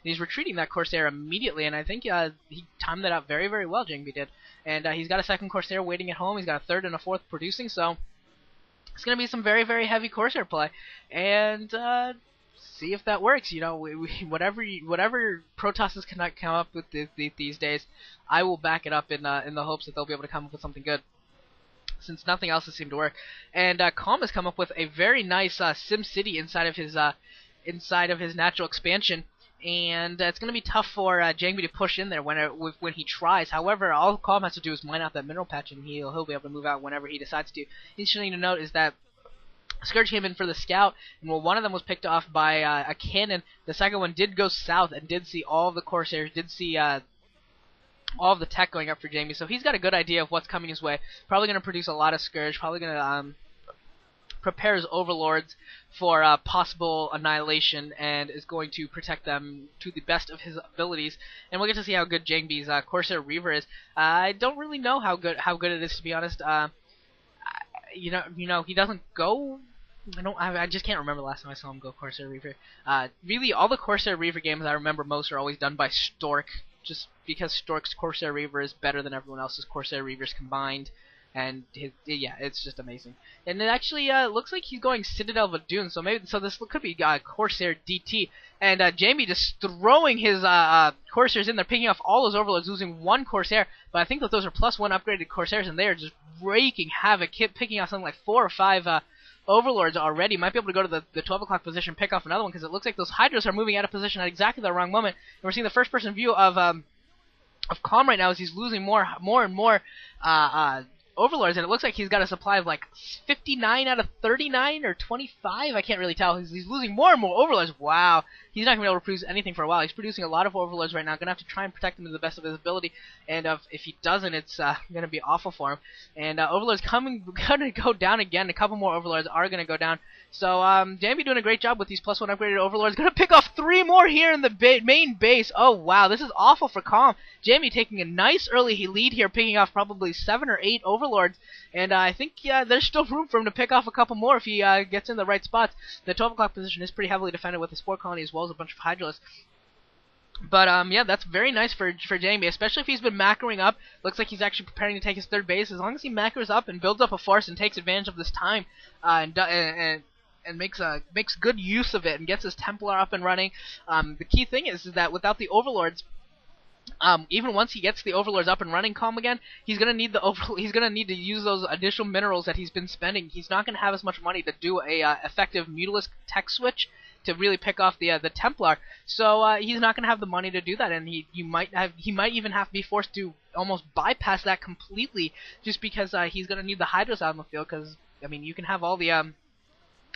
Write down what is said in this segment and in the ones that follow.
he's retreating that Corsair immediately, and I think he timed that out very, very well, Jangbi did. And he's got a second Corsair waiting at home, he's got a third and a fourth producing, so it's going to be some very, very heavy Corsair play. And see if that works. You know, whatever Protoss cannot come up with these days, I will back it up in the hopes that they'll be able to come up with something good, since nothing else has seemed to work. And Calm has come up with a very nice Sim City inside of his natural expansion, and it's going to be tough for Jangbi to push in there when he tries. However, all Calm has to do is mine out that mineral patch, and he'll be able to move out whenever he decides to. Interesting to note is that Scourge came in for the scout, and while one of them was picked off by a cannon, the second one did go south and did see all of the Corsairs, did see all of the tech going up for Jangbi, so he's got a good idea of what's coming his way. Probably going to produce a lot of Scourge, probably going to prepare his Overlords for possible annihilation, and is going to protect them to the best of his abilities. And we'll get to see how good Jangbi's Corsair Reaver is. I don't really know how good it is, to be honest. You know, he doesn't go. I just can't remember the last time I saw him go Corsair Reaver. Really, all the Corsair Reaver games I remember most are always done by Stork, just because Stork's Corsair Reaver is better than everyone else's Corsair Reavers combined. And yeah, it's just amazing. And it actually looks like he's going Citadel Vadun, so this could be Corsair DT. And Jangbi just throwing his Corsairs in there, picking off all those Overlords, losing one Corsair. But I think that those are +1 upgraded Corsairs, and they are just wreaking havoc, picking off something like 4 or 5 Overlords already. Might be able to go to the 12 o'clock position, pick off another one, because it looks like those Hydras are moving out of position at exactly the wrong moment. And we're seeing the first-person view of Calm right now as he's losing more and more Overlords, and it looks like he's got a supply of like 59 out of 39 or 25. I can't really tell. He's losing more and more Overlords. Wow. He's not going to be able to produce anything for a while. He's producing a lot of Overlords right now. Going to have to try and protect them to the best of his ability. And if he doesn't, it's going to be awful for him. And Overlords going to go down again. A couple more Overlords are going to go down. So Jangbi doing a great job with these +1 upgraded Overlords. Going to pick off 3 more here in the main base. Oh, wow. This is awful for Calm. Jangbi taking a nice early lead here, picking off probably 7 or 8 Overlords. And I think there's still room for him to pick off a couple more if he gets in the right spots. The 12 o'clock position is pretty heavily defended with the Spore Colony as well as a bunch of Hydralisks. But yeah, that's very nice for Jangbi, especially if he's been macroing up. Looks like he's actually preparing to take his third base. As long as he macros up and builds up a force and takes advantage of this time, and makes good use of it and gets his Templar up and running. The key thing is that without the Overlords, even once he gets the Overlords up and running calm again, he's gonna need to use those additional minerals that he's been spending. He's not gonna have as much money to do a effective Mutalisk tech switch to really pick off the Templar. So he's not gonna have the money to do that, and he might even have to be forced to almost bypass that completely, just because he's gonna need the Hydras out in the field. Because I mean, you can have all the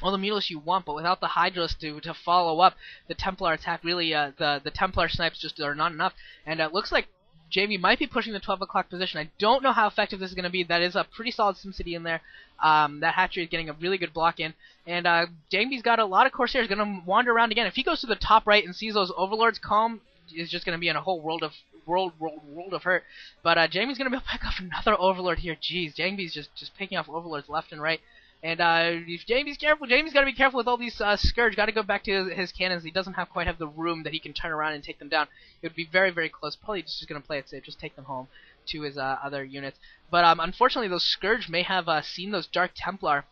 Mutalisk you want, but without the Hydras to follow up the Templar attack, really the Templar snipes just are not enough. And it looks like Jangbi might be pushing the 12 o'clock position. I don't know how effective this is going to be. That is a pretty solid SimCity in there. That hatchery is getting a really good block in. And Jangbi's got a lot of Corsairs going to wander around again. If he goes to the top right and sees those Overlords, Calm is just going to be in a whole world of hurt. But Jangbi's going to be able to pick off another Overlord here. Jeez, Jangbi's just picking off Overlords left and right. And if Jangbi's careful, Jangbi's got to be careful with all these Scourge. Got to go back to his cannons. He doesn't quite have the room that he can turn around and take them down. It would be very, very close. Probably just going to play it safe, just take them home to his other units. But unfortunately, those Scourge may have seen those Dark Templar,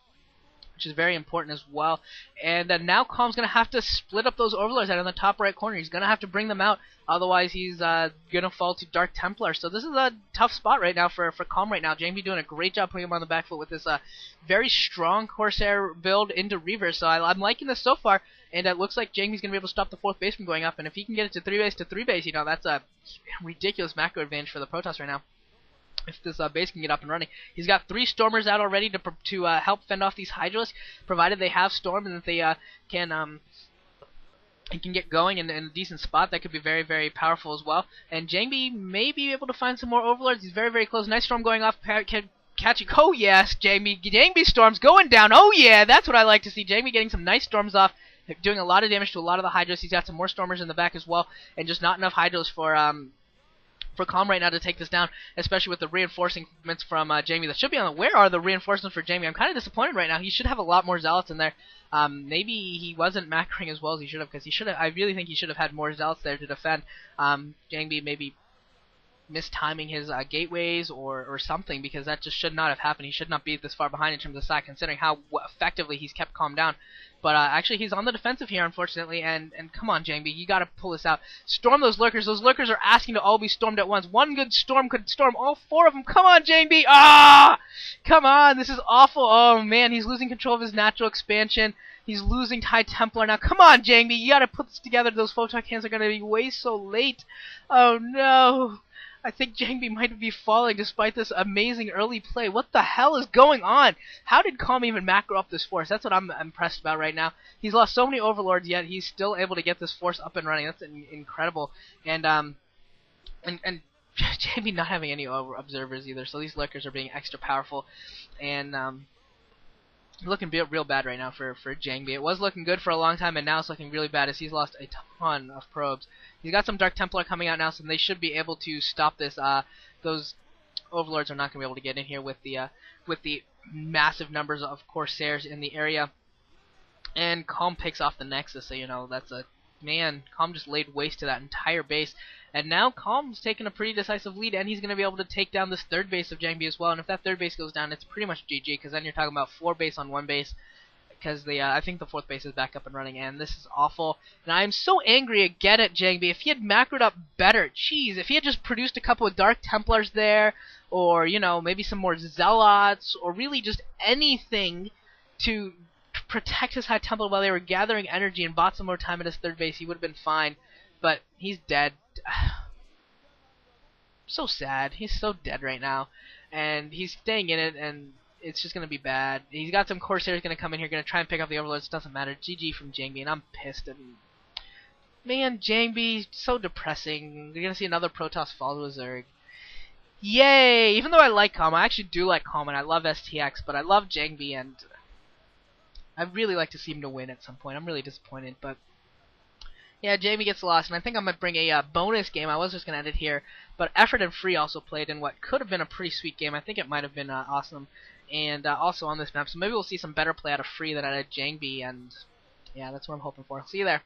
which is very important as well. And now Calm's going to have to split up those Overlords out in the top right corner. He's going to have to bring them out, otherwise he's going to fall to Dark Templar. So this is a tough spot right now for Calm right now. Jangbi doing a great job putting him on the back foot with this very strong Corsair build into Reaver. So I'm liking this so far, and it looks like Jangbi's going to be able to stop the 4th base from going up. And if he can get it to 3 base to 3 base, you know, that's a ridiculous macro advantage for the Protoss right now. If this base can get up and running. He's got 3 Stormers out already to help fend off these Hydralisks, provided they have Storm and that they can get going in a decent spot. That could be very, very powerful as well. And Jangbi may be able to find some more Overlords. He's very, very close. Nice Storm going off, catching. Oh yes, Jangbi Storm's going down. Oh yeah, that's what I like to see. Jangbi getting some nice Storms off, doing a lot of damage to a lot of the Hydras. He's got some more Stormers in the back as well, and just not enough Hydras for Calm right now to take this down, especially with the reinforcements from Jangbi that should be on the... Where are the reinforcements for Jangbi? I'm kind of disappointed right now. He should have a lot more Zealots in there. Maybe he wasn't macroing as well as he should have, because he should have... I really think he should have had more Zealots there to defend. Jangbi maybe mistiming his gateways or something, because that just should not have happened. He should not be this far behind in terms of SAC, considering how effectively he's kept Calm down. But actually, he's on the defensive here, unfortunately, and come on, Jangbi, you gotta pull this out. Storm those lurkers. Those lurkers are asking to all be stormed at once. One good storm could storm all 4 of them. Come on, Jangbi! Ah! Come on, this is awful. Oh, man, he's losing control of his natural expansion. He's losing High Templar now. Come on, Jangbi, you gotta put this together. Those photon cannons are gonna be way so late. Oh, no. I think Jangbi might be falling despite this amazing early play. What the hell is going on? How did Calm even macro up this force? That's what I'm impressed about right now. He's lost so many overlords, yet he's still able to get this force up and running. That's incredible. And Jangbi not having any observers either, so these lurkers are being extra powerful. And looking real bad right now for Jangbi. It was looking good for a long time, and now it's looking really bad as he's lost a ton of probes. He's got some Dark Templar coming out now, so they should be able to stop this. Those overlords are not going to be able to get in here with the massive numbers of Corsairs in the area. And Calm picks off the Nexus, so you know that's a... Man, Calm just laid waste to that entire base. And now Calm's taking a pretty decisive lead, and he's going to be able to take down this third base of Jangbi as well. And if that third base goes down, it's pretty much GG, because then you're talking about 4 base on 1 base. Because I think the 4th base is back up and running, and this is awful. And I'm so angry again at Jangbi. If he had macroed up better, jeez, if he had just produced a couple of Dark Templars there, or, you know, maybe some more Zealots, or really just anything to protect his High Templar while they were gathering energy and bought some more time at his 3rd base, he would have been fine. But he's dead. So sad. He's so dead right now. And he's staying in it, and it's just going to be bad. He's got some Corsairs going to come in here, going to try and pick up the Overlords. It doesn't matter. GG from Jangbi, and I'm pissed. And man, Jangbi, so depressing. You're going to see another Protoss fall to a Zerg. Yay! Even though I like Calm, I actually do like Calm, and I love STX, but I love Jangbi, and I'd really like to see him to win at some point. I'm really disappointed, but yeah, Jangbi gets lost, and I think I might bring a bonus game. I was just going to end it here, but Effort and Free also played in what could have been a pretty sweet game. I think it might have been awesome, and also on this map, so maybe we'll see some better play out of Free than out of Jangbi, and yeah, that's what I'm hoping for. See you there.